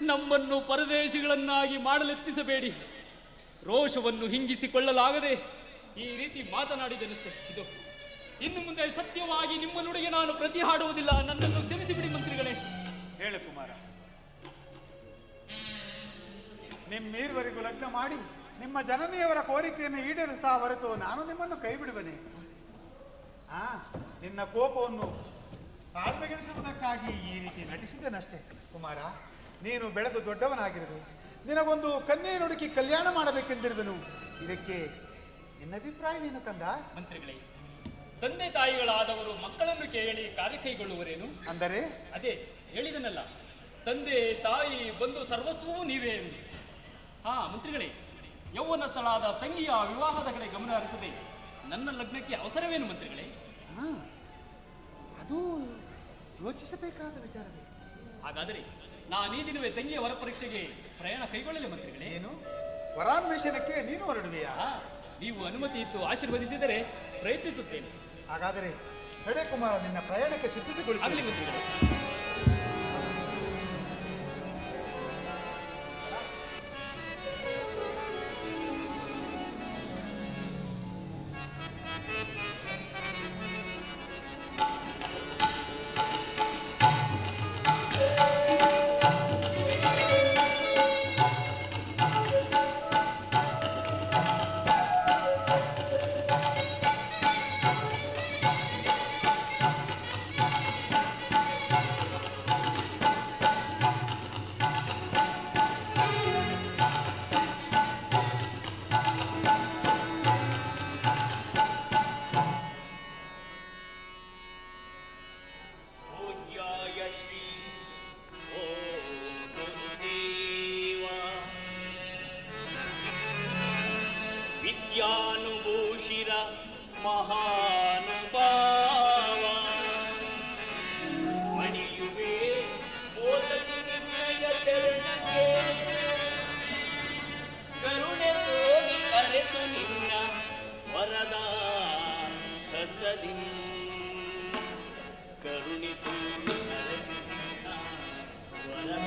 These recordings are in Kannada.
ನಮ್ಮನ್ನು ಪರದೇಶಿಗಳನ್ನಾಗಿ ಮಾಡಲೆತ್ತಿಸಬೇಡಿ. ರೋಷವನ್ನು ಹಿಂಗಿಸಿಕೊಳ್ಳಲಾಗದೆ ಈ ರೀತಿ ಮಾತನಾಡಿದನಷ್ಟೇ. ಇದು ಇನ್ನು ಮುಂದೆ ಸತ್ಯವಾಗಿ ನಿಮ್ಮ ನುಡಿಗೆ ನಾನು ಪ್ರತಿ ಹಾಡುವುದಿಲ್ಲ. ನನ್ನನ್ನು ಕ್ಷಮಿಸಿಬಿಡಿ ಮಂತ್ರಿಗಳೇ. ಹೇಳು ಕುಮಾರ, ನಿಮ್ಮೀರ್ವರೆಗೂ ಲಗ್ನ ಮಾಡಿ ನಿಮ್ಮ ಜನನಿಯವರ ಕೋರಿಕೆಯನ್ನು ಈಡೇರಿಸ್ತಾ ಹೊರತು ನಾನು ನಿಮ್ಮನ್ನು ಕೈ ಬಿಡುವನೆ? ನಿನ್ನ ಕೋಪವನ್ನು ತಾಳ್ಮೆಗೆಳಿಸುವುದಕ್ಕಾಗಿ ಈ ರೀತಿ ನಟಿಸಿದ್ದೇನಷ್ಟೇ. ಕುಮಾರ, ನೀನು ಬೆಳೆದು ದೊಡ್ಡವನಾಗಿರುವೆ. ನಿನಗೊಂದು ಕನ್ಯೆ ನುಡುಕಿ ಕಲ್ಯಾಣ ಮಾಡಬೇಕೆಂದಿರುವೆನು. ಇದಕ್ಕೆ ನಿನ್ನ ಅಭಿಪ್ರಾಯವೇನು ಕಂದ? ಮಂತ್ರಿಗಳೇ, ತಂದೆ ತಾಯಿಗಳಾದವರು ಮಕ್ಕಳನ್ನು ಕೇಳಿ ಕಾರ್ಯ ಕೈಗೊಳ್ಳುವರೇನು? ಅಂದರೆ ಅದೇ ಹೇಳಿದನಲ್ಲ, ತಂದೆ ತಾಯಿ ಬಂಧು ಸರ್ವಸ್ವವೂ ನೀವೇ ಎಂದು. ಮಂತ್ರಿಗಳೇ, ಯೌವನ ಸ್ಥಳಾದ ತಂಗಿಯ ವಿವಾಹದ ಕಡೆ ಗಮನ ಹರಿಸದೆ ನನ್ನ ಲಗ್ನಕ್ಕೆ ಅವಸರವೇನು ಮಂತ್ರಿಗಳೇ? ಅದು ಯೋಚಿಸಬೇಕಾದ ವಿಚಾರವೇ. ಹಾಗಾದರೆ ನಾನೀ ದಿನವೇ ತಂಗಿಯ ವರ ಪರೀಕ್ಷೆಗೆ ಪ್ರಯಾಣ ಕೈಗೊಳ್ಳಲಿ ಮಂತ್ರಿಗಳೇ. ಏನು ವರಾನ್ವೇಷಣಕ್ಕೆ ನೀನು ಹೊರಡುವೆಯಾ? ನೀವು ಅನುಮತಿ ಇತ್ತು ಆಶೀರ್ವದಿಸಿದರೆ ಪ್ರಯತ್ನಿಸುತ್ತೇನೆ. ಹಾಗಾದರೆ ಹೆಡೆ ಕುಮಾರ, ನಿನ್ನ ಪ್ರಯಾಣಕ್ಕೆ ಸಿದ್ಧತೆಗೊಳಿಸಲಿ ಮಂತ್ರಿಗಳೇ. ವಿದ್ಯಾನುಭೂಷಿರ ಮಹಾನುಭಾವ ಮಣಿಯುವೆ ಓದಲಿ ನಿನ್ನಯ ಶರಣಕ್ಕೆ ಕರುಣೆ ತೋರಿ ಅರೆತು ನಿನ್ನ ವರದ ಹಸ್ತದಿ ಕರುಣೆ ತೋರಿ ಅರೆತು ನಿನ್ನ ವರದ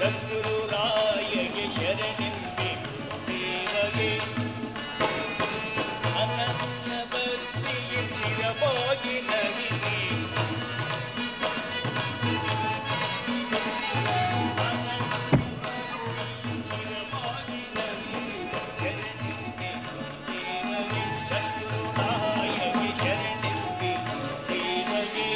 ಸದ್ಗುರುರಾಯಗೆ ಶರಣೆಂಬೆ ದೇವಗೆ ಅನನ್ಯ ಭಕ್ತಿಗೆ ಶಿರವಾಗಿ ನವಿಗೆ ಶಿರವಾಗಿ ನವಿಗೆ ಶರಣೆಂಬೆ ದೇವಗೆ ಸದ್ಗುರುರಾಯಗೆ ಶರಣೆಂಬೆ ದೇವಗೆ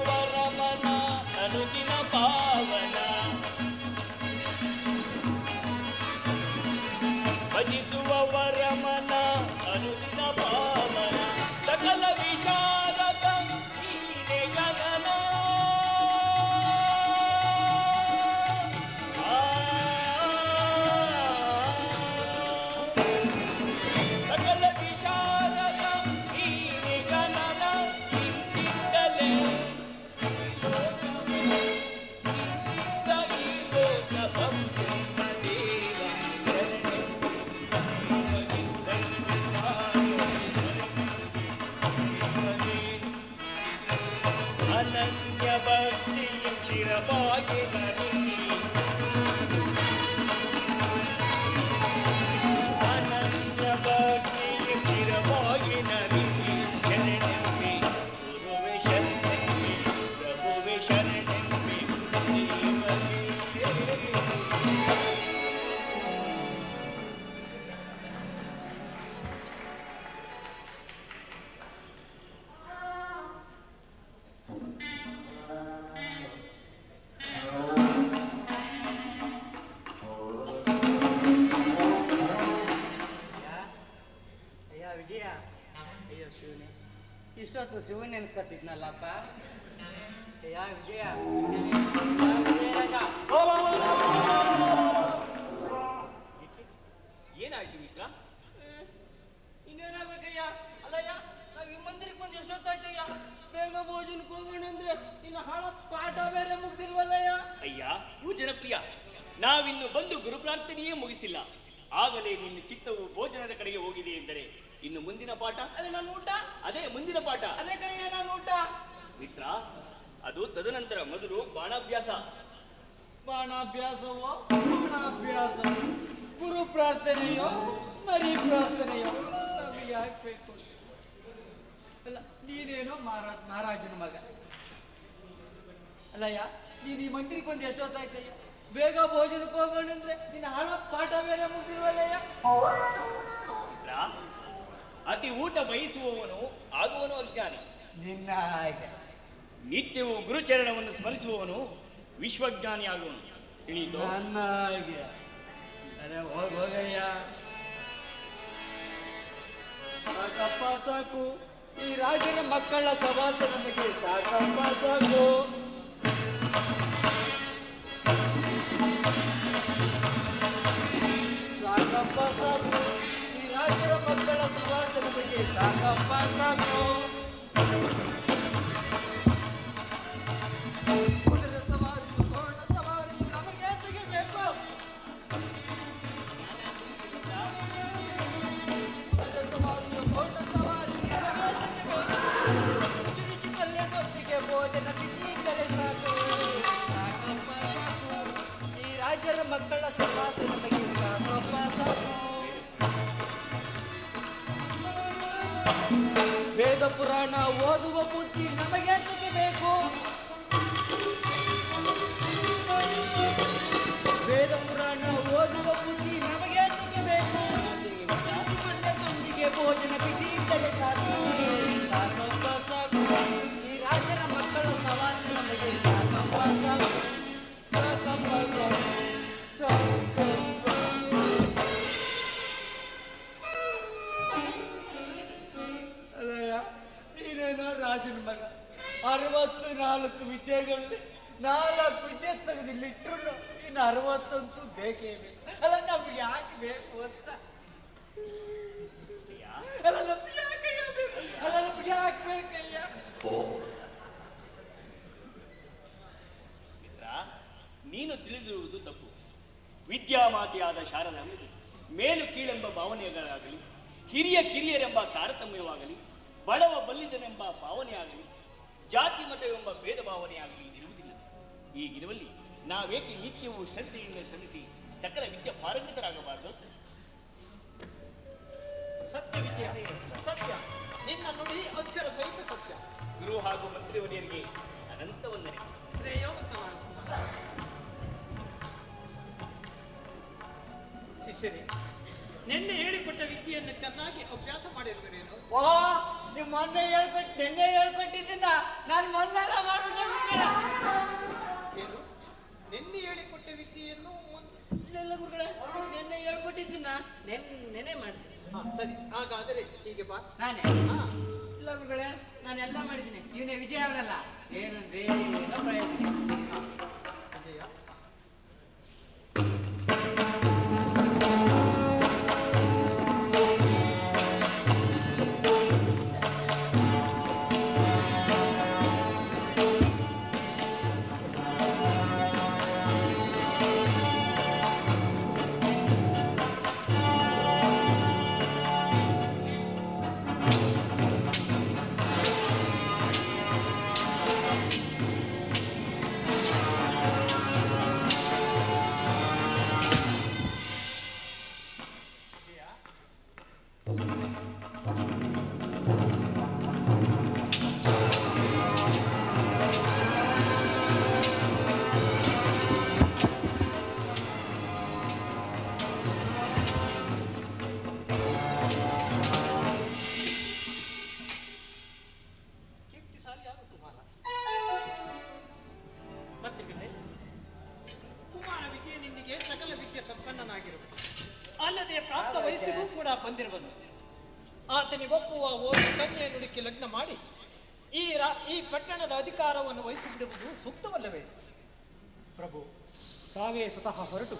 ವರಮನ ಅನುದಿನ ಪಾವನ ಭಜಿಸುವ ವರಮನ ಅನುದಿನ ಪಾವನ ಸಕಲ ವಿಷಾದದ ನೀನೆ ಗಗನ ಆ ಇಷ್ಟೊತ್ತು ಶಿವ ನೆನ್ಸ್ಕೊತಿದ್ನಲ್ಲಪ್ಪ. ಯಾ ವಿಜಯ ಏನಾಯ್ತು ಮಿತ್ರ? ಇನ್ನೇನಾಗಬೇಕಯ್ಯ? ಅಲ್ಲಯ್ಯ, ನಾವ್ ಈ ಮಂದಿರಕ್ಕೆ ಬಂದು ಎಷ್ಟೊತ್ತಾಯ್ತಯ್ಯ? ಬೇಗ ಭೋಜನಕ್ಕೆ ಹೋಗೋಣ ಅಂದ್ರೆ ಇನ್ನು ಹಾಳ ಪಾಠ ಬೇರೆ ಮುಗ್ದಿಲ್ವಲ್ಲಯ್ಯ. ಅಯ್ಯ ಭೋಜನಪ್ರಿಯ, ನಾವಿನ್ನು ಬಂದು ಗುರು ಪ್ರಾರ್ಥನೆಯೇ ಮುಗಿಸಿಲ್ಲ, ಆಗಲೇ ನಿನ್ನ ಚಿತ್ತವು ಭೋಜನದ ಕಡೆಗೆ ಹೋಗಿದೆ ಎಂದರೆ ಇನ್ನು ಮುಂದಿನ ಪಾಠ? ಅದೇ ನನ್ನ ಊಟ, ಅದೇ ಮುಂದಿನ ಪಾಠ. ಅದೇ ಕಡೆಯ ನಾನು ಊಟ. ಮಿತ್ರ, ಅದು ತದನಂತರ ಮೊದಲು ಬಾಣಾಭ್ಯಾಸ. ಬಾಣಾಭ್ಯಾಸವೋ ಬಾಣಾಭ್ಯಾಸವೋ, ಗುರು ಪ್ರಾರ್ಥನೆಯೋ ಮರಿ ಪ್ರಾರ್ಥನೆಯೋ ನಮಗೆ ಹಾಕ್ಬೇಕು. ಅಲ್ಲ, ನೀನೇನೋ ಮಹಾರಾಜನ ಮಗ ಅಲ್ಲಯ್ಯ. ನೀನು ಈ ಮಂದಿರಕ್ಕೆ ಬಂದು ಎಷ್ಟೊತ್ತಾಯ್ತಯ್ಯ? ಬೇಗ ಭೋಜನಕ್ಕೆ ಹೋಗೋಣ ಅಂದ್ರೆ ನಿನ್ನ ಹಣ ಪಾಠ ಬೇರೆ ಮುಗ್ದಿಲ್ವಲ್ಲಯ್ಯ. ಮಿತ್ರ, ಅತಿ ಊಟ ಬಯಸುವವನು ಆಗುವನು ಅಜ್ಞಾನಿ. ನಿನ್ನ ಹಾಗೆ ನಿತ್ಯವೂ ಗುರುಚರಣವನ್ನು ಸ್ಮರಿಸುವವನು ವಿಶ್ವಜ್ಞಾನಿ ಆಗುವನು, ತಿಳಿಯಿತು? ನನ್ನ ಹಾಗೆ. ಅರೆ ಹೋಗಯ್ಯ, ಸಾಕಪ್ಪ ಸಾಕು, ಈ ರಾಜರ ಮಕ್ಕಳ ಸವಾಸ ನಮಗೆ ಸಾಕಪ್ಪ ಸಾಕು. ಸಾಕಪ್ಪ ಸಾಕು, ಈ ರಾಜರ ಮಕ್ಕಳ ಸವಾಸ ನಮಗೆ ಸಾಕಪ್ಪ ಸಾಕು. ಕುದುರೆ ಸವಾರಿ, ತೋರಣ ಸವಾರಿ ನಮಗೆ ತೆಗೆಬೇಕು. ಕುದುರೆ ಸವಾರಿ, ತೋರಣ ಸವಾರಿ ನಮಗೆ ತೆಗೆಬೇಕು. ರುಚಿ ರುಚಿ ಪಲ್ಯದೊಂದಿಗೆ ಭೋಜನ ಬಿಸಿ ಇದ್ದರೆ ಸಾಕು. ಸಾಕಪ್ಪ ಸಾಕು, ಈ ರಾಜರ ಮಕ್ಕಳ ಸವಾಸ ನಮಗೆ ಸಾಕಪ್ಪ ಸಾಕು. ವೇದ ಪುರಾಣ ಓದುವ ಬುದ್ಧಿ ನಮಗೆ ತೆಗೆಬೇಕು. ವೇದ ಪುರಾಣ ಓದುವ ಬುದ್ಧಿ ನಮಗೆ ತೆಗೆಬೇಕು. ಮಲ್ಲದೊಂದಿಗೆ ಭೋಜನ ಬಿಸಿ ಇದ್ದರೆ ಸಾಕು. ಸಾಕಪ್ಪ ಸಾಕು, ಈ ರಾಜರ ಮಕ್ಕಳ ಸವಾಸ ನಮಗೆ ಸಾಕಪ್ಪ ಸಾಕು. ಸಾಕಪ್ಪ ಸಾಕು, ಸಾಕಪ್ಪ. ಅಲ್ಲಯ್ಯ, ನೀನೇನೋ ರಾಜನ ಮಗ. 64 ವಿದ್ಯೆಗಳಲ್ಲಿ 4 ವಿದ್ಯೆ ತೆಗೆದಿಲ್ಲಿಟ್ರು ಇನ್ನು 60 ಬೇಕೇ ಬೇಕು. ಅಲ್ಲ, ನಮ್ಗೆ ಯಾಕೆ ಬೇಕು ಅಂತ. ಅಲ್ಲ, ನಮ್ಗೆ ಯಾಕಯ್ಯ ಬೇಕು? ಅಲ್ಲ, ನಮ್ಗೆ ಯಾಕೆ ಬೇಕಯ್ಯ? ಮಿತ್ರ, ನೀನು ತಿಳಿದಿರುವುದು ತಪ್ಪು. ವಿದ್ಯಾಮಾತೆಯಾದ ಶಾರದಾಂಬೆಗೆ ಮೇಲು ಕೀಳೆಂಬ ಭಾವನೆಗಳಾಗಲಿ, ಹಿರಿಯ ಕಿರಿಯರೆಂಬ ತಾರತಮ್ಯವಾಗಲಿ, ಬಡವ ಬಲ್ಲಿದನೆಂಬ ಭಾವನೆಯಾಗಲಿ, ಜಾತಿ ಮತವೆಂಬ ಭೇದ ಭಾವನೆಯಾಗಲಿ ಇರುವುದಿಲ್ಲ. ಹೀಗಿರುವಲ್ಲಿ ನಾವೇಕೆ ನಿತ್ಯವೂ ಶ್ರದ್ಧೆಯಿಂದ ಶ್ರಮಿಸಿ ಸಕಲ ವಿದ್ಯಾ ಪಾರಂಗತರಾಗಬಾರದು? ಸತ್ಯ ವಿಜಯ, ಸತ್ಯ. ನಿನ್ನ ನುಡಿ ಅಕ್ಷರ ಸಹಿತ ಸತ್ಯ. ಗುರು ಹಾಗೂ ಮಂತ್ರಿಯವರಿಗೆ ಅನಂತ ವಂದನೆ. ಶ್ರೇಯೋತ್ತಮ ಶಿಷ್ಯರೇ, ನಿನ್ನೆ ಹೇಳಿಕೊಟ್ಟ ವಿದ್ಯೆಯನ್ನು ಚೆನ್ನಾಗಿ ಅಭ್ಯಾಸ ಮಾಡಿರುವರೇನು? ಓ, ನೀವು ಮೊನ್ನೆ ನಿನ್ನೆ ಹೇಳ್ಕೊಟ್ಟಿದ್ದೀನ ನಾನು ಮೊನ್ನೆಲ್ಲ ಮಾಡೋಣ. ಏನು? ನಿನ್ನೆ ಹೇಳಿಕೊಟ್ಟ ವಿದ್ಯೆಯನ್ನು ಇಲ್ಲ ಗುರುಗಳೇ, ನಿನ್ನೆ ಹೇಳ್ಕೊಟ್ಟಿದ್ದೀನ ನೆನೆ ಮಾಡ್ತೀನಿ. ಸರಿ, ಹಾಗಾದರೆ ಹೀಗೆ ಬಾ. ನಾನೇ? ಇಲ್ಲ ಗುರುಗಳೇ, ನಾನೆಲ್ಲ ಮಾಡಿದ್ದೀನಿ. ಇವನೇ ವಿಜಯ ಅವನಲ್ಲ. ಏನಂದ್ರೆ ಏನೋ ಪ್ರಯೋಜನ ಇಲ್ಲ. ವಿಜಯ, ಬಂದಿರುವನು. ಆತನಿಗೊಪ್ಪುವ ಓದಿ ಕನ್ಯೆ ನುಡಿಕೆ ಲಗ್ನ ಮಾಡಿ ಈ ಪಟ್ಟಣದ ಅಧಿಕಾರವನ್ನು ವಹಿಸಿಬಿಡುವುದು ಸೂಕ್ತವಲ್ಲವೇ? ಪ್ರಭು, ತಾವೇ ಸ್ವತಃ ಹೊರಟು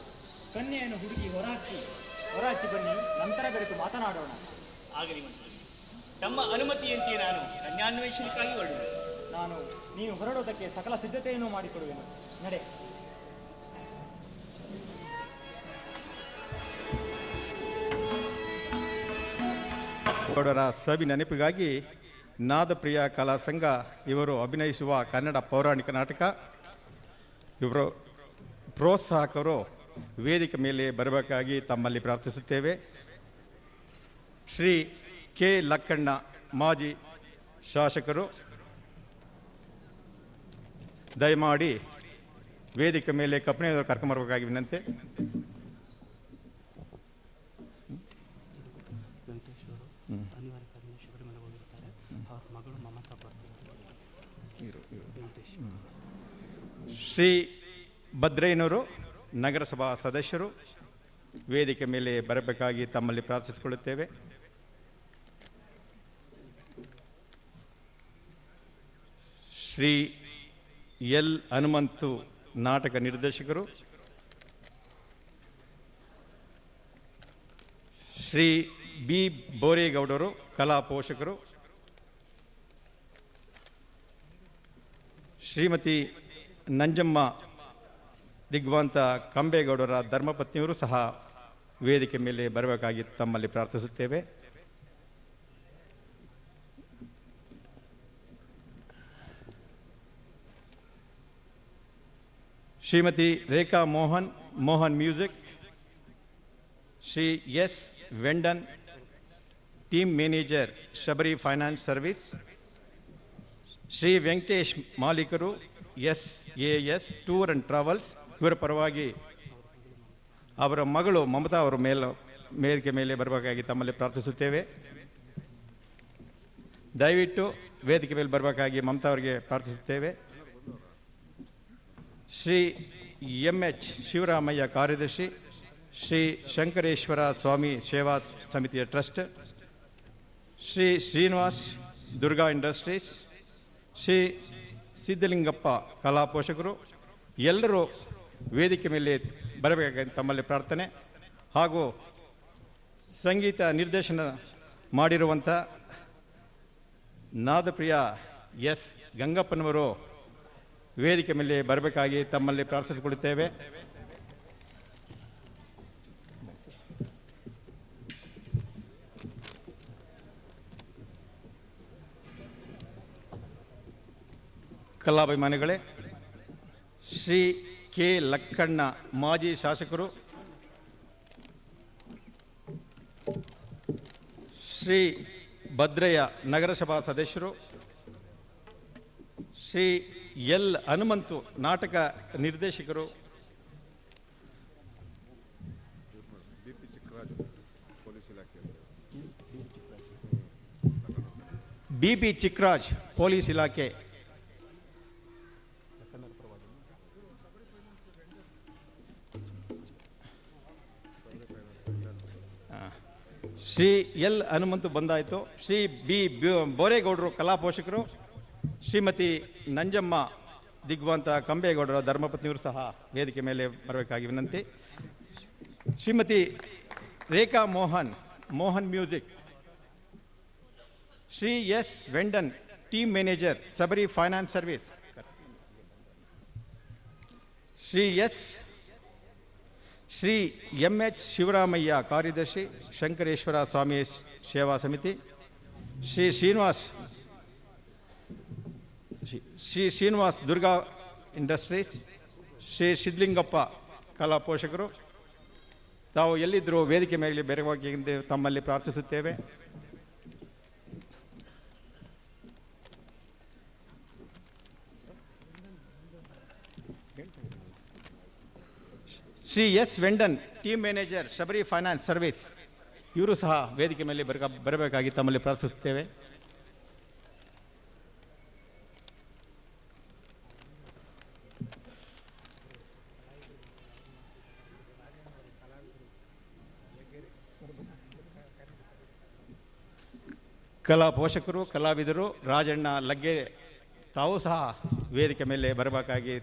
ಕನ್ಯೆಯನ್ನು ಹುಡುಕಿ ಹೊರಾಚಿ ಬನ್ನಿ, ನಂತರ ಬೆರೆತು ಮಾತನಾಡೋಣ. ಆಗಲಿ ಮಂತ್ರಿ, ತಮ್ಮ ಅನುಮತಿಯಂತೆ ನಾನು ಕನ್ಯಾನ್ವೇಷಣೆಗಾಗಿ ಹೊರಡುವೆ. ನೀನು ಹೊರಡೋದಕ್ಕೆ ಸಕಲ ಸಿದ್ಧತೆಯನ್ನು ಮಾಡಿಕೊಡುವೆನು. ನಡೆ. ಗೌಡರ ಸವಿ ನೆನಪಿಗಾಗಿ ನಾದಪ್ರಿಯ ಕಲಾ ಸಂಘ ಇವರು ಅಭಿನಯಿಸುವ ಕನ್ನಡ ಪೌರಾಣಿಕ ನಾಟಕ, ಇವರು ಪ್ರೋತ್ಸಾಹಕರು ವೇದಿಕೆ ಮೇಲೆ ಬರಬೇಕಾಗಿ ತಮ್ಮಲ್ಲಿ ಪ್ರಾರ್ಥಿಸುತ್ತೇವೆ. ಶ್ರೀ ಕೆ ಲಕ್ಕಣ್ಣ, ಮಾಜಿ ಶಾಸಕರು, ದಯಮಾಡಿ ವೇದಿಕೆ ಮೇಲೆ ಕಪ್ಪನೆಯವರು ಕರ್ಕೊಂಬರ್ಬೇಕಾಗಿ ವಿನಂತಿ. ಶ್ರೀ ಭದ್ರಯ್ಯನವರು, ನಗರಸಭಾ ಸದಸ್ಯರು, ವೇದಿಕೆ ಮೇಲೆ ಬರಬೇಕಾಗಿ ತಮ್ಮಲ್ಲಿ ಪ್ರಾರ್ಥಿಸಿಕೊಳ್ಳುತ್ತೇವೆ. ಶ್ರೀ ಎಲ್ ಹನುಮಂತು, ನಾಟಕ ನಿರ್ದೇಶಕರು, ಶ್ರೀ ಬಿ ಬೋರೇಗೌಡರು, ಕಲಾ ಪೋಷಕರು, ಶ್ರೀಮತಿ ನಂಜಮ್ಮ ದಿಗ್ವಂತ ಕಂಬೇಗೌಡರ ಧರ್ಮಪತ್ನಿಯವರು ಸಹ ವೇದಿಕೆ ಮೇಲೆ ಬರಬೇಕಾಗಿ ತಮ್ಮಲ್ಲಿ ಪ್ರಾರ್ಥಿಸುತ್ತೇವೆ. Shrimati Rekha Mohan music, Shri S Vendan, team manager Shabari finance service, Shri Venkatesh ಮಾಲೀಕರು, SAS ಟೂರ್ ಅಂಡ್ ಟ್ರಾವೆಲ್ಸ್, ಇವರ ಪರವಾಗಿ ಅವರ ಮಗಳು ಮಮತಾ ಅವರ ವೇದಿಕೆ ಮೇಲೆ ಬರಬೇಕಾಗಿ ತಮ್ಮಲ್ಲಿ ಪ್ರಾರ್ಥಿಸುತ್ತೇವೆ. ದಯವಿಟ್ಟು ವೇದಿಕೆ ಮೇಲೆ ಬರಬೇಕಾಗಿ ಮಮತಾ ಅವರಿಗೆ ಪ್ರಾರ್ಥಿಸುತ್ತೇವೆ. ಶ್ರೀ MH ಶಿವರಾಮಯ್ಯ, ಕಾರ್ಯದರ್ಶಿ, ಶ್ರೀ ಶಂಕರೇಶ್ವರ ಸ್ವಾಮಿ ಸೇವಾ ಸಮಿತಿಯ ಟ್ರಸ್ಟ್, ಶ್ರೀ ಶ್ರೀನಿವಾಸ್ ದುರ್ಗಾ ಇಂಡಸ್ಟ್ರೀಸ್, ಶ್ರೀ ಸಿದ್ಧಲಿಂಗಪ್ಪ, ಕಲಾ ಪೋಷಕರು, ಎಲ್ಲರೂ ವೇದಿಕೆ ಮೇಲೆ ಬರಬೇಕಾಗಿ ತಮ್ಮಲ್ಲಿ ಪ್ರಾರ್ಥನೆ. ಹಾಗೂ ಸಂಗೀತ ನಿರ್ದೇಶನ ಮಾಡಿರುವಂಥ ನಾದಪ್ರಿಯ ಎಸ್ ಗಂಗಪ್ಪನವರು ವೇದಿಕೆ ಮೇಲೆ ಬರಬೇಕಾಗಿ ತಮ್ಮಲ್ಲಿ ಪ್ರಾರ್ಥಿಸಿಕೊಳ್ಳುತ್ತೇವೆ. ಕಲಾಭಿಮಾನಿಗಳೇ, ಶ್ರೀ ಕೆ ಲಕ್ಕಣ್ಣ, ಮಾಜಿ ಶಾಸಕರು, ಶ್ರೀ ಭದ್ರಯ್ಯ, ನಗರಸಭಾ ಸದಸ್ಯರು, ಶ್ರೀ ಎಲ್ ಹನುಮಂತು, ನಾಟಕ ನಿರ್ದೇಶಕರು, BB ಚಿಕ್ಕರಾಜ್, ಪೊಲೀಸ್ ಇಲಾಖೆ, ಶ್ರೀ ಎಲ್ ಹನುಮಂತು ಬಂದಾಯಿತು. ಶ್ರೀ ಬಿ ಬೋರೇಗೌಡರು, ಕಲಾ ಪೋಷಕರು, ಶ್ರೀಮತಿ ನಂಜಮ್ಮ ದಿಗ್ವಂತ ಕಂಬೇಗೌಡರ ಧರ್ಮಪತ್ನಿಯವರು ಸಹ ವೇದಿಕೆ ಮೇಲೆ ಬರಬೇಕಾಗಿ ವಿನಂತಿ. Shrimati Rekha Mohan music, Shri S Vendan, team manager Shabari finance service, Shri MH Shivaramaiah, ಕಾರ್ಯದರ್ಶಿ, ಶಂಕರೇಶ್ವರ ಸ್ವಾಮಿ ಸೇವಾ ಸಮಿತಿ, ಶ್ರೀ ಶ್ರೀನಿವಾಸ್ ದುರ್ಗಾ ಇಂಡಸ್ಟ್ರೀಸ್, ಶ್ರೀ ಸಿದ್ಧಲಿಂಗಪ್ಪ, ಕಲಾ ಪೋಷಕರು, ತಾವು ಎಲ್ಲಿದ್ದರೂ ವೇದಿಕೆ ಮೇಲೆ ಬೆರವಾಗಿ ತಮ್ಮಲ್ಲಿ ಪ್ರಾರ್ಥಿಸುತ್ತೇವೆ. Shri S Vendan, team manager Shabari finance service, ಇವರು ಸಹ ವೇದಿಕೆ ಮೇಲೆ ಬರಬೇಕಾಗಿ ತಮ್ಮಲ್ಲಿ ಪ್ರಾರ್ಥಿಸುತ್ತೇವೆ. ಕಲಾ ಪೋಷಕರು, ಕಲಾವಿದರು, ರಾಜಣ್ಣ ಲಗ್ಗೆ ತಾವು ಸಹ ವೇದಿಕೆ ಮೇಲೆ ಬರಬೇಕಾಗಿ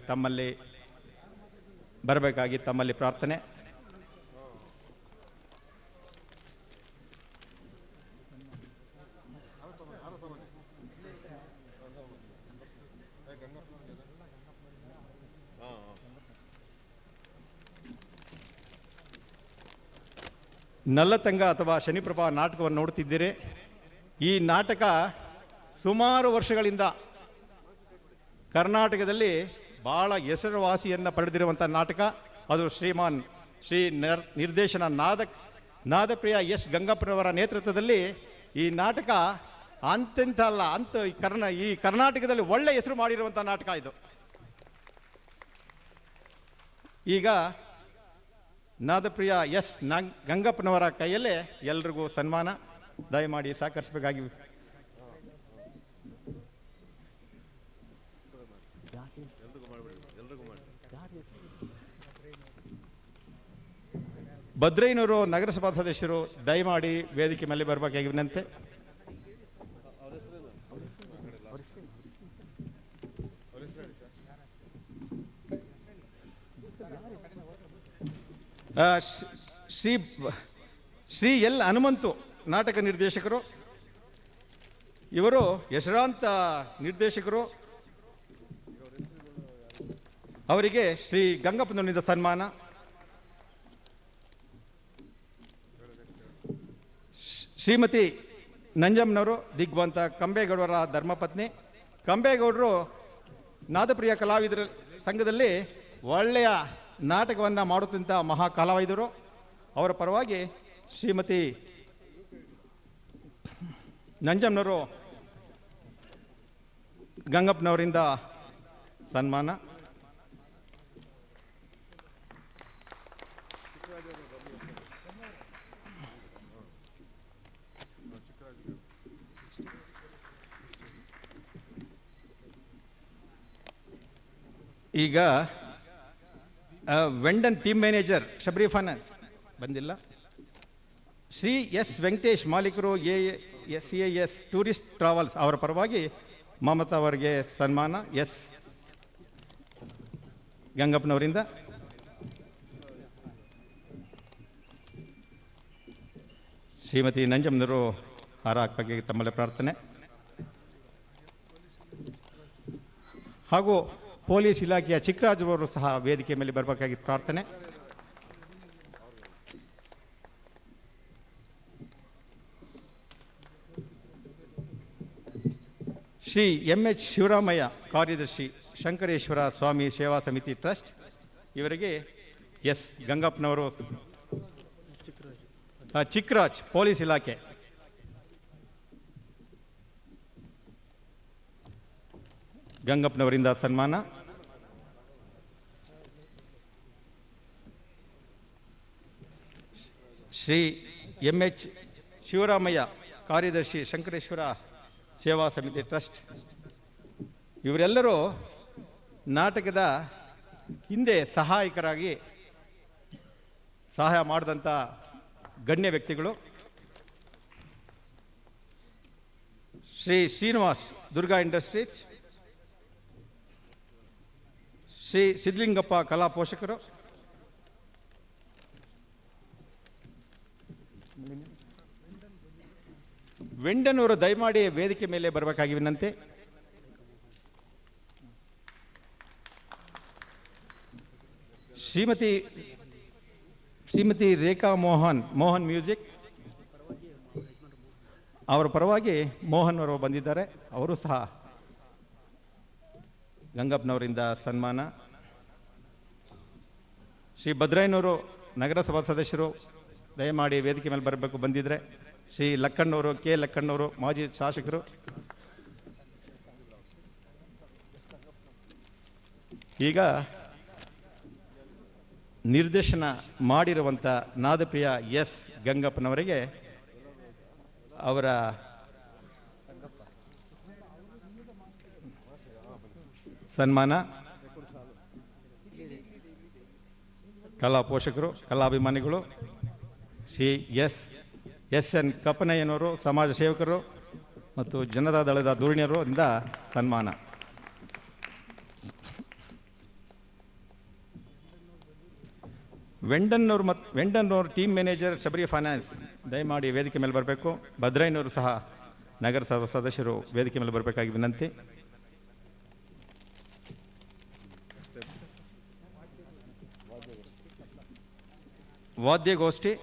ತಮ್ಮಲ್ಲಿ ಪ್ರಾರ್ಥನೆ. ನಲ್ಲತಂಗ ಅಥವಾ ಶನಿಪ್ರಭಾ ನಾಟಕವನ್ನು ನೋಡುತ್ತಿದ್ದೀರಿ. ಈ ನಾಟಕ ಸುಮಾರು ವರ್ಷಗಳಿಂದ ಕರ್ನಾಟಕದಲ್ಲಿ ಬಹಳ ಹೆಸರುವಾಸಿಯನ್ನು ಪಡೆದಿರುವಂಥ ನಾಟಕ. ಅದು ನಿರ್ದೇಶನ ನಾದಪ್ರಿಯ ಎಸ್ ಗಂಗಪ್ಪನವರ ನೇತೃತ್ವದಲ್ಲಿ ಈ ನಾಟಕ ಈ ಕರ್ನಾಟಕದಲ್ಲಿ ಒಳ್ಳೆ ಹೆಸರು ಮಾಡಿರುವಂಥ ನಾಟಕ ಇದು. ಈಗ ನಾದಪ್ರಿಯ ಎಸ್ ಗಂಗಪ್ಪನವರ ಕೈಯಲ್ಲೇ ಎಲ್ರಿಗೂ ಸನ್ಮಾನ ದಯಮಾಡಿ ಸಹಕರಿಸಬೇಕಾಗಿ. ಭದ್ರಯ್ಯನವರು ನಗರಸಭಾ ಸದಸ್ಯರು ದಯಮಾಡಿ ವೇದಿಕೆ ಮೇಲೆ ಬರಬೇಕಾಗಿ ವಿನಂತಿ. ಶ್ರೀ ಎಲ್ ಹನುಮಂತು ನಾಟಕ ನಿರ್ದೇಶಕರು. ಇವರು ಹೆಸರಾಂತ ನಿರ್ದೇಶಕರು. ಅವರಿಗೆ ಶ್ರೀ ಗಂಗಪ್ಪನವರಿಂದ ಸನ್ಮಾನ. ಶ್ರೀಮತಿ ನಂಜಮ್ಮನವರು ದಿಗ್ವಂತ ಕಂಬೇಗೌಡರ ಧರ್ಮಪತ್ನಿ. ಕಂಬೇಗೌಡರು ನಾದಪ್ರಿಯ ಕಲಾವಿದರ ಸಂಘದಲ್ಲಿ ಒಳ್ಳೆಯ ನಾಟಕವನ್ನು ಮಾಡುತ್ತಿದ್ದ ಮಹಾ ಕಲಾವಿದರು. ಅವರ ಪರವಾಗಿ ಶ್ರೀಮತಿ ನಂಜಮ್ಮನವರು ಗಂಗಪ್ಪನವರಿಂದ ಸನ್ಮಾನ. ಈಗ ವೆಂಡನ್ ಟೀಮ್ ಮ್ಯಾನೇಜರ್ ಶಬರಿ ಫೈನಾನ್ಸ್ ಬಂದಿಲ್ಲ. ಶ್ರೀ ಎಸ್ ವೆಂಕಟೇಶ್ ಮಾಲೀಕರು AS ಟೂರಿಸ್ಟ್ ಟ್ರಾವೆಲ್ಸ್ ಅವರ ಪರವಾಗಿ ಮಮತಾ ಅವರಿಗೆ ಸನ್ಮಾನ ಎಸ್ ಗಂಗಪ್ಪನವರಿಂದ. ಶ್ರೀಮತಿ ನಂಜಮ್ಮನವರು ಹಾರ ಹಾಕಬೇಕಾಗಿ ತಮ್ಮಲ್ಲಿ ಪ್ರಾರ್ಥನೆ. ಹಾಗೂ ಪೊಲೀಸ್ ಇಲಾಖೆಯ ಚಿಕ್ಕರಾಜರವರು ಸಹ ವೇದಿಕೆ ಮೇಲೆ ಬರಬೇಕಾಗಿ ಪ್ರಾರ್ಥನೆ. ಶ್ರೀ MH ಶಿವರಾಮಯ್ಯ ಕಾರ್ಯದರ್ಶಿ ಶಂಕರೇಶ್ವರ ಸ್ವಾಮಿ ಸೇವಾ ಸಮಿತಿ ಟ್ರಸ್ಟ್ ಇವರಿಗೆ ಎಸ್ ಗಂಗಪ್ಪನವರು. ಚಿಕ್ಕರಾಜ್ ಪೊಲೀಸ್ ಇಲಾಖೆ ಗಂಗಪ್ಪನವರಿಂದ ಸನ್ಮಾನ. ಶ್ರೀ MH ಶಿವರಾಮಯ್ಯ ಕಾರ್ಯದರ್ಶಿ ಶಂಕರೇಶ್ವರ ಸೇವಾ ಸಮಿತಿ ಟ್ರಸ್ಟ್ ಇವರೆಲ್ಲರೂ ನಾಟಕದ ಹಿಂದೆ ಸಹಾಯಕರಾಗಿ ಸಹಾಯ ಮಾಡಿದಂಥ ಗಣ್ಯ ವ್ಯಕ್ತಿಗಳು. ಶ್ರೀ ಶ್ರೀನಿವಾಸ್ ದುರ್ಗಾ ಇಂಡಸ್ಟ್ರೀಸ್, ಶ್ರೀ ಸಿದ್ಧಲಿಂಗಪ್ಪ ಕಲಾ ಪೋಷಕರು, ವೆಂಡನವರು ದಯಮಾಡಿ ವೇದಿಕೆ ಮೇಲೆ ಬರಬೇಕಾಗಿ ವಿನಂತಿ. ಶ್ರೀಮತಿ ರೇಖಾ ಮೋಹನ್ ಮ್ಯೂಸಿಕ್ ಅವರ ಪರವಾಗಿ ಮೋಹನ್ ಅವರು ಬಂದಿದ್ದಾರೆ. ಅವರು ಸಹ ಗಂಗಪ್ಪನವರಿಂದ ಸನ್ಮಾನ. ಶ್ರೀ ಭದ್ರಯ್ಯನವರು ನಗರಸಭಾ ಸದಸ್ಯರು ದಯಮಾಡಿ ವೇದಿಕೆ ಮೇಲೆ ಬರಬೇಕು ಬಂದಿದ್ರೆ. ಶ್ರೀ ಲಕ್ಕಣ್ಣವರು ಲಕ್ಕಣ್ಣವರು ಮಾಜಿ ಶಾಸಕರು. ಈಗ ನಿರ್ದೇಶನ ಮಾಡಿರುವಂಥ ನಾದಪ್ರಿಯ ಎಸ್ ಗಂಗಪ್ಪನವರಿಗೆ ಅವರ ಸನ್ಮಾನ. ಕಲಾ ಪೋಷಕರು, ಕಲಾಭಿಮಾನಿಗಳು, ಶ್ರೀ ಎಸ್ ಎನ್ ಕಪ್ಪನಯ್ಯನವರು ಸಮಾಜ ಸೇವಕರು, ಮತ್ತು ಜನತಾ ದಳದ ಧುರೀಣರಿಂದ ಸನ್ಮಾನ. ವೆಂಡನ್ನೂರು ಟೀಮ್ ಮ್ಯಾನೇಜರ್ ಶಬರಿ ಫೈನಾನ್ಸ್ ದಯಮಾಡಿ ವೇದಿಕೆ ಮೇಲೆ ಬರಬೇಕು. ಭದ್ರಯ್ಯನವರು ಸಹ ನಗರಸಭಾ ಸದಸ್ಯರು ವೇದಿಕೆ ಮೇಲೆ ಬರಬೇಕಾಗಿ ವಿನಂತಿ. ವಾದ್ಯಗೋಷ್ಠಿ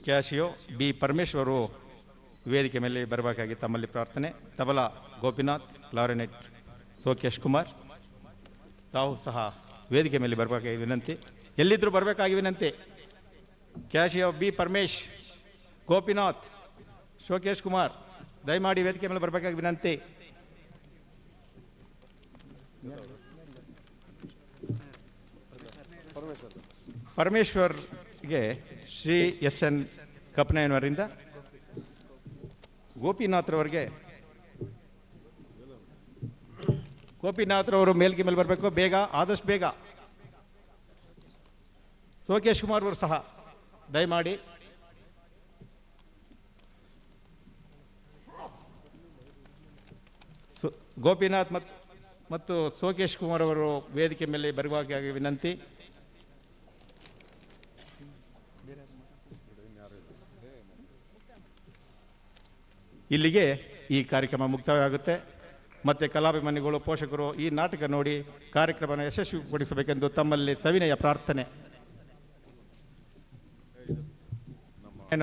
ಕ್ಯಾಶಿಯೋ ಬಿ ಪರಮೇಶ್ವರು ವೇದಿಕೆ ಮೇಲೆ ಬರಬೇಕಾಗಿ ತಮ್ಮಲ್ಲಿ ಪ್ರಾರ್ಥನೆ. ತಬಲಾ ಗೋಪಿನಾಥ್, ಕ್ಲಾರಿನೆಟ್ ಸೋಕೇಶ್ ಕುಮಾರ್ ತಾವು ಸಹ ವೇದಿಕೆ ಮೇಲೆ ಬರಬೇಕಾಗಿ ವಿನಂತಿ. ಎಲ್ಲಿದ್ದರೂ ಬರಬೇಕಾಗಿ ವಿನಂತಿ. ಕ್ಯಾಶಿಯೋ ಬಿ ಪರಮೇಶ್, ಗೋಪಿನಾಥ್, ಶೋಕೇಶ್ ಕುಮಾರ್ ದಯಮಾಡಿ ವೇದಿಕೆ ಮೇಲೆ ಬರಬೇಕಾಗಿ ವಿನಂತಿ. ಪರಮೇಶ್ವರ್ಗೆ ಶ್ರೀ ಎಸ್ ಎನ್ ಕಪ್ಪನಯ್ಯನವರಿಂದ, ಗೋಪಿನಾಥ್ರವರು ಮೇಲ್ಗೆ ಮೇಲೆ ಬರಬೇಕು ಬೇಗ, ಆದಷ್ಟು ಬೇಗ. ಸೋಕೇಶ್ ಕುಮಾರ್ ಅವರು ಸಹ ದಯಮಾಡಿ. ಗೋಪಿನಾಥ್ ಮತ್ತು ಸೋಕೇಶ್ ಕುಮಾರ್ ಅವರು ವೇದಿಕೆ ಮೇಲೆ ಬರುವಾಗಿ ವಿನಂತಿ. ಇಲ್ಲಿಗೆ ಈ ಕಾರ್ಯಕ್ರಮ ಮುಕ್ತಾಯವಾಗುತ್ತೆ. ಮತ್ತು ಕಲಾಭಿಮಾನಿಗಳು, ಪೋಷಕರು ಈ ನಾಟಕ ನೋಡಿ ಕಾರ್ಯಕ್ರಮವನ್ನು ಯಶಸ್ವಿಪಡಿಸಬೇಕೆಂದು ತಮ್ಮಲ್ಲಿ ಸವಿನಯ ಪ್ರಾರ್ಥನೆ.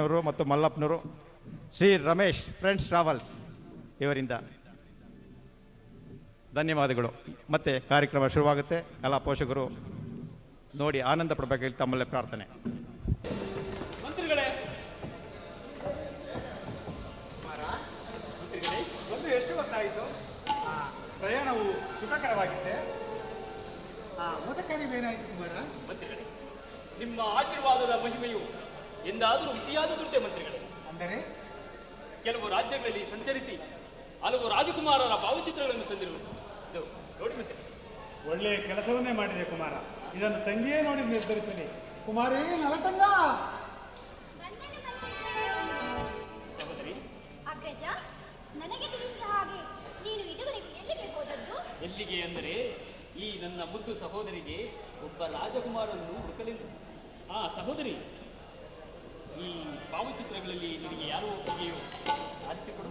ಅವರು ಮತ್ತು ಮಲ್ಲಪ್ಪನವರು, ಶ್ರೀ ರಮೇಶ್ ಫ್ರೆಂಡ್ಸ್ ಟ್ರಾವೆಲ್ಸ್ ಇವರಿಂದ ಧನ್ಯವಾದಗಳು. ಮತ್ತೆ ಕಾರ್ಯಕ್ರಮ ಶುರುವಾಗುತ್ತೆ. ಕಲಾ ಪೋಷಕರು ನೋಡಿ ಆನಂದ ಪಡಬೇಕಾಗಿ ತಮ್ಮಲ್ಲೇ ಪ್ರಾರ್ಥನೆ. ಮಂತ್ರಿಗಳೇ, ಒಂದು ಎಷ್ಟು ಗೊತ್ತಾಯಿತು? ಪ್ರಯಾಣವು ಸುಖಕರವಾಗಿತ್ತೆ. ಊಟಕ್ಕಾಗಿದ್ದೇನಾಯಿತು ಕುಮಾರ? ಮಂತ್ರಿಗಳೇ, ನಿಮ್ಮ ಆಶೀರ್ವಾದದ ಮಹಿಮೆಯು ಎಂದಾದರೂ ಹುಸಿಯಾದುದುಂಟೆ ಮಂತ್ರಿಗಳೇ. ಅಂದರೆ ಕೆಲವು ರಾಜ್ಯಗಳಲ್ಲಿ ಸಂಚರಿಸಿ ಹಲವು ರಾಜಕುಮಾರರ ಭಾವಚಿತ್ರಗಳನ್ನು ತಂದಿರುವುದು ಇದು ನೋಡಿ ಮಂತ್ರಿ. ಒಳ್ಳೆಯ ಕೆಲಸವನ್ನೇ ಮಾಡಿದೆ ಕುಮಾರ. ಇದನ್ನು ತಂಗಿಯೇ ನೋಡಿ ನಿರ್ಧರಿಸಲಿ. ಕುಮಾರೇ ನಲತಂಗ. ಸಹೋದರಿ ಅಗ್ರಜ, ನನಗೆ ತಿಳಿಸಿದ ಹಾಗೆ ನೀನು ಇದುವರೆಗೂ ಎಲ್ಲಿಗೆ ಹೋದದ್ದು? ಎಲ್ಲಿಗೆ ಅಂದರೆ ಈ ನನ್ನ ಮುದ್ದು ಸಹೋದರಿಗೆ ಒಬ್ಬ ರಾಜಕುಮಾರನನ್ನು ಹುಡುಕಲಿಲ್ಲ. ಸಹೋದರಿ, ಈ ಭಾವಚಿತ್ರಗಳಲ್ಲಿ ನಿನಗೆ ಯಾರೋ ಒಪ್ಪಿಗೆಯೋ ಆರಿಸಿಕೊಡು.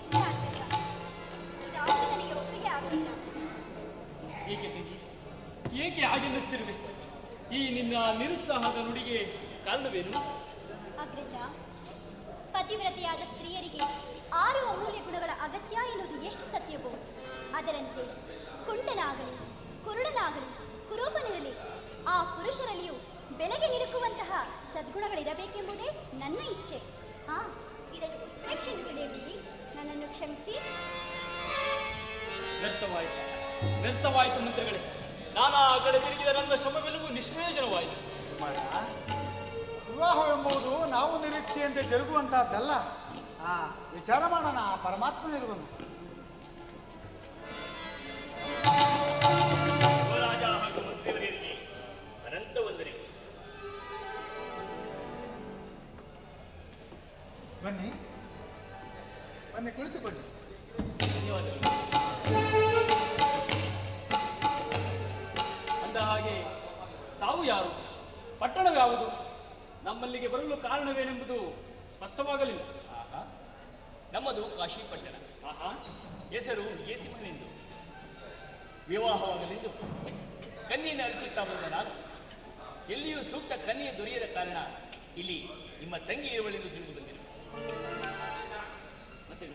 ಇಲ್ಲ ಅಗ್ರಜ, ಇದಾವುದು ನನಗೆ ಒಪ್ಪಿಗೆ ಆಗುತ್ತಿಲ್ಲ. ಏಕೆ ತಂಗಿ, ಏಕೆ ಹಾಗೆನ್ನುತ್ತಿರುವೆ? ಈ ನಿನ್ನ ನಿರುತ್ಸಾಹದ ನುಡಿಗೆ ಕಾರಣವೇನು? ಅಗ್ರಜ, ಪತಿವ್ರತೆಯಾದ ಸ್ತ್ರೀಯರಿಗೆ 6 ಅಮೂಲ್ಯ ಗುಣಗಳ ಅಗತ್ಯ ಎನ್ನುವುದು ಎಷ್ಟು ಸತ್ಯವೋ ಅದರಂತೆ ಕುಂಟನಾಗಲಿ, ಕುರುಡನಾಗಲಿ, ಕುರೂಪನಿರಲಿ ಆ ಪುರುಷರಲ್ಲಿಯೂ ಬೆಲೆಗೆ ನಿಲುಕುವಂತಹ ಸದ್ಗುಣಗಳಿರಬೇಕೆಂಬುದೇ ನನ್ನ ಇಚ್ಛೆ. ಇದನ್ನು ಉತ್ಪ್ರೇಕ್ಷೆಯನ್ನು ತಿಳಿಯಬೇಡಿ, ನನ್ನನ್ನು ಕ್ಷಮಿಸಿ. ವ್ಯರ್ಥವಾಯಿತು ಮಂತ್ರಿಗಳೇ. ನಾನಾ ಕಡೆ ತಿರುಗಿದ ನನ್ನ ಶ್ರಮವೆಲ್ಲವೂ ನಿಷ್ಪ್ರಯೋಜನವಾಯಿತು. ವಿವಾಹವೆಂಬುದು ನಾವು ನಿರೀಕ್ಷೆಯಂತೆ ಜರುಗುವಂತಹದ್ದಲ್ಲ. ವಿಚಾರ ಮಾಡೋಣ ಪರಮಾತ್ಮನಿರುವನು. ಯುವರಾಜ ಹಾಗೂ ಮಂತ್ರಿಯವರಿಗೆ ಅನಂತ ವಂದನೆಗಳು. ಬನ್ನಿ ಬನ್ನಿ, ಕುಳಿತುಕೊಳ್ಳಿ. ಧನ್ಯವಾದಗಳು. ಅಂದ ಹಾಗೆ ತಾವು ಯಾರು? ಪಟ್ಟಣವ್ಯಾವುದು? ನಮ್ಮಲ್ಲಿಗೆ ಬರಲು ಕಾರಣವೇನೆಂಬುದು ಸ್ಪಷ್ಟವಾಗಲಿಲ್ಲ. ನಮ್ಮದು ಕಾಶಿ ಪಟ್ಟಣ. ಹೆಸರು ಕೇಸಿಮನೆಂದು. ವಿವಾಹವಾಗಲೆಂದು ಕನ್ಯೆಯನ್ನು ಅರಿಸುತ್ತಾ ಬಂದ ನಾನು ಎಲ್ಲಿಯೂ ಸೂಕ್ತ ಕನ್ಯೆ ದೊರೆಯದ ಕಾರಣ ಇಲ್ಲಿ ನಿಮ್ಮ ತಂಗಿ ಇರುವಳೆಂದು ತಿಳಿದು ಬಂದಿದೆ. ಮತ್ತೆ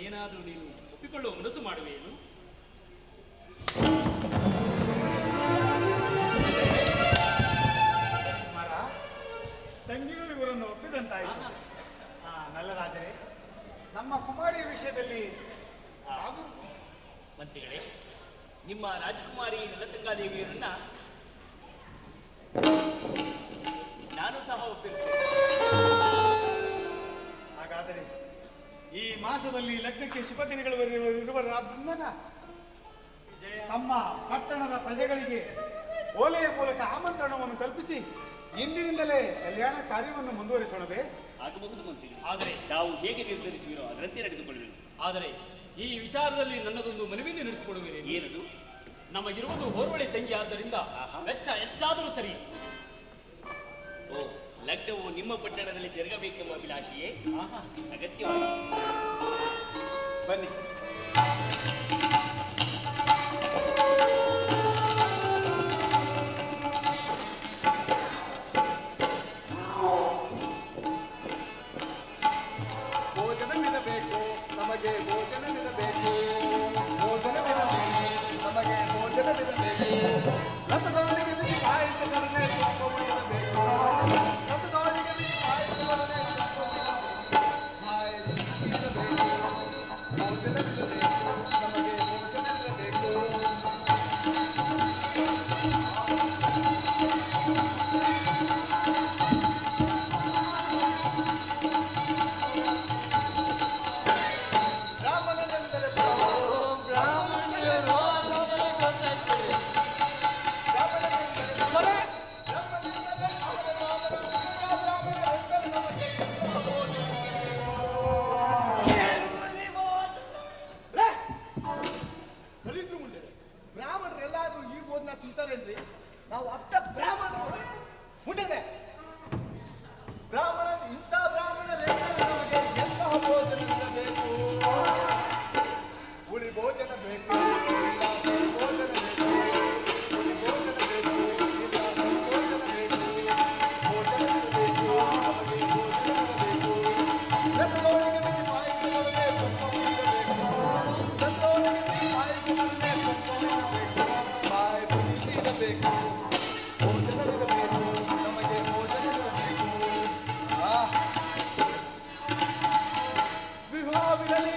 ಏನಾದರೂ ನೀನು ಒಪ್ಪಿಕೊಳ್ಳುವ ಮನಸ್ಸು ಮಾಡುವೇನು? ಕುಮಾರ, ತಂಗಿಯು ಇವರನ್ನು ಒಪ್ಪಿದಂತಾಯಿತು. ನಲ್ಲ ರಾಜರೇ, ನಮ್ಮ ಕುಮಾರಿಯ ವಿಷಯದಲ್ಲಿ ಹಾಗೂ ಮಂತ್ರಿಗಳೇ, ನಿಮ್ಮ ರಾಜಕುಮಾರಿ ನಲತಂಗಾದೇವಿಯರನ್ನ ನಾನು ಸಹ ಒಪ್ಪಿರುತ್ತೇನೆ. ಹಾಗಾದರೆ ಈ ಮಾಸದಲ್ಲಿ ಲಗ್ನಕ್ಕೆ ಶುಭ ದಿನಗಳು ಇರುವರಾದ್ರಿಂದ ನಮ್ಮ ಪಟ್ಟಣದ ಪ್ರಜೆಗಳಿಗೆ ಓಲೆಯ ಮೂಲಕ ಆಮಂತ್ರಣವನ್ನು ತಲುಪಿಸಿ ಇಂದಿನಿಂದಲೇ ಕಲ್ಯಾಣ ಕಾರ್ಯವನ್ನು ಮುಂದುವರಿಸೋಣವೇ? ಆಗಬಹುದು ಮಂತ್ರಿಗಳು, ಆದರೆ ತಾವು ಹೇಗೆ ನಿರ್ಧರಿಸುವಿರೋ ಅದರಂತೆ ನಡೆದುಕೊಳ್ಳಬೇಕು. ಆದರೆ ಈ ವಿಚಾರದಲ್ಲಿ ನನ್ನದೊಂದು ಮನವಿಯನ್ನು ನಡೆಸಿಕೊಡುವೇನೆ. ಏನದು? ನಮಗಿರುವುದು ಹೋರ್ವಳಿ ತಂಗಿ ಆದ್ದರಿಂದ ವೆಚ್ಚ ಎಷ್ಟಾದರೂ ಸರಿ. ಓ, ಲಗ್ನವು ನಿಮ್ಮ ಪಟ್ಟಣದಲ್ಲಿ ಜರುಗಬೇಕೆಂಬ ಅಭಿಲಾಷೆಯೇ ಅಗತ್ಯವಾಗಿ. ಬನ್ನಿ. ಭೋಜನವಿರಬೇಕು ನಮಗೆ, ಭೋಜನವಿರಬೇಕು, ಭೋಜನವಿರಬೇಕು ನಮಗೆ, ಭೋಜನವಿರಬೇಕು. ರಸದೊಳಗೆ ಬಿಸಿ ಪಾಯಸಗಳನ್ನೇ ತುಪ್ಪವಿರಬೇಕು, ರಸದೊಳಗೆ ಬಿಸಿ ಪಾಯಸಗಳನ್ನೇ ತುಪ್ಪವಿರಬೇಕು. ಭೋಜನವಿರಬೇಕು ನಮಗೆ, ಭೋಜನವಿರಬೇಕು. ಬ್ರಾಹ್ಮಣನೆಂದರೆ ದಲಿದ್ರು ಮುಂದೆ ಬ್ರಾಹ್ಮಣರೆಲ್ಲಾದ್ರೂ ಈ ಬೋಧನ ತಿಂತಾರೇನ್ರಿ? ನಾವು ಅಪ್ಪ ಬ್ರಾಹ್ಮಣರು ಮುಂದೆ ಬ್ರಾಹ್ಮಣ, ಇಂಥ ಬ್ರಾಹ್ಮಣರೆಲ್ಲರೂ ನಮಗೆ ಎಂತಹ ಭೋಜನವಿರಬೇಕು? ಹುಳಿ ಭೋಜನ ಬೇಕು, ಇಲ್ಲ ಸಿಹಿ ಭೋಜನ ಬೇಕು. ಹುಳಿ ಭೋಜನ ಬೇಕು, ಇಲ್ಲ ಸಿಹಿ ಭೋಜನ ಬೇಕು. ಭೋಜನವಿರಬೇಕು ನಮಗೆ, ಭೋಜನವಿರಬೇಕು. ರಸದೊಳಗೆ ಬಿಸಿ ಪಾಯಸಗಳನ್ನೇ ತುಪ್ಪವಿರಬೇಕು, ರಸದೊಳಗೆ ಬಿಸಿ ಪಾಯಸಗಳನ್ನೇ ತುಪ್ಪವಿರಬೇಕು. ಬಾಯಿ ರುಚಿ ಇರಬೇಕು, ಭೋಜನವಿರಬೇಕು ನಮಗೆ, ಭೋಜನವಿರಬೇಕು. ವಿವಾಹವಿರಲಿ,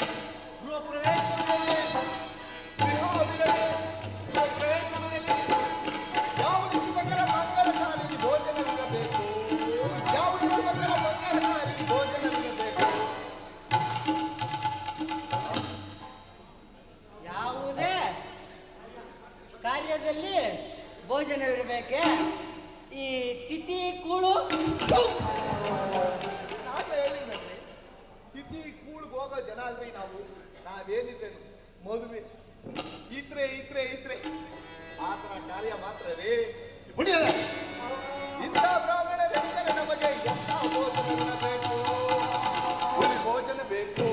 ಗೃಹ ಪ್ರವೇಶವಿರಲಿ, ವಿವಾಹವಿರಲಿ, ಗೃಹ ಪ್ರವೇಶವಿರಲಿ, ಯಾವುದೇ ಶುಭಕರ ಮಂಗಳಕಾರಿಗೆ ಭೋಜನವಿರಬೇಕು, ಯಾವುದೇ ಶುಭಕರ ಮಂಗಳಕಾರಿಗೆ ಭೋಜನವಿರಬೇಕು. ಯಾವುದೇ ಕಾರ್ಯದಲ್ಲಿ ಭೋಜನವಿರಬೇಕೆ? ಈ ತಿಥಿ ಕೂಳು ನಾಗಲೇ ಹೇಳಿದ್ರಿ, ತಿಥಿ ಕೂಳ್ಗೆ ಹೋಗೋ ಜನ ಅಲ್ರಿ ನಾವು. ನಾವೇನಿದ್ದೇನು ಮದುವೆ ಇದ್ರೆ ಇದ್ರೆ ಇದ್ರೆ ಆ ಥರ ಕಾರ್ಯ ಮಾತ್ರ ರೇ ಬಿಡಿಯಲ್ಲ. ಇಂಥ ಬ್ರಾಹ್ಮಣರೆಂದರೆ ನಮಗೆ ಎಂಥ ಭೋಜನವಿರಬೇಕು? ಹುಳಿ ಭೋಜನ ಬೇಕು,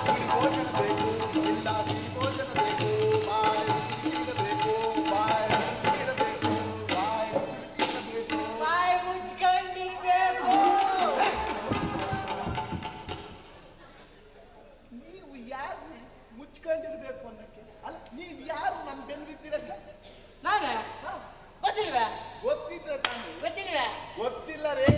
ಹುಳಿ ಭೋಜನ ಬೇಕು, ಇಲ್ಲ ಸಿಹಿ ಭೋಜನ ಬೇಕು. ಬಾಯಿ ರುಚಿ ಇರಬೇಕು, ಬಾಯಿ ರುಚಿ ಇರಬೇಕು, ಬಾಯಿ ರುಚಿ ಇರಬೇಕು. ಬಾಯಿ ಮುಚ್ಕೊಂಡಿರ್ಬೇಕು. ನೀವು ಯಾರು ಮುಚ್ಕೊಂಡಿರ್ಬೇಕು ಅನ್ನಕ್ಕೆ? ಅಲ್ಲ, ನೀವು ಯಾರು ನಮ್ಮ ಬೆನ್ನು ಬಿದ್ದಿರಕ್ಕೆ? ನಾನೇ ಗೊತ್ತಿಲ್ವೇ? ಗೊತ್ತಿದ್ರೆ ತಾನೆ. ಗೊತ್ತಿಲ್ವೇ? ಗೊತ್ತಿಲ್ಲ ರೇ.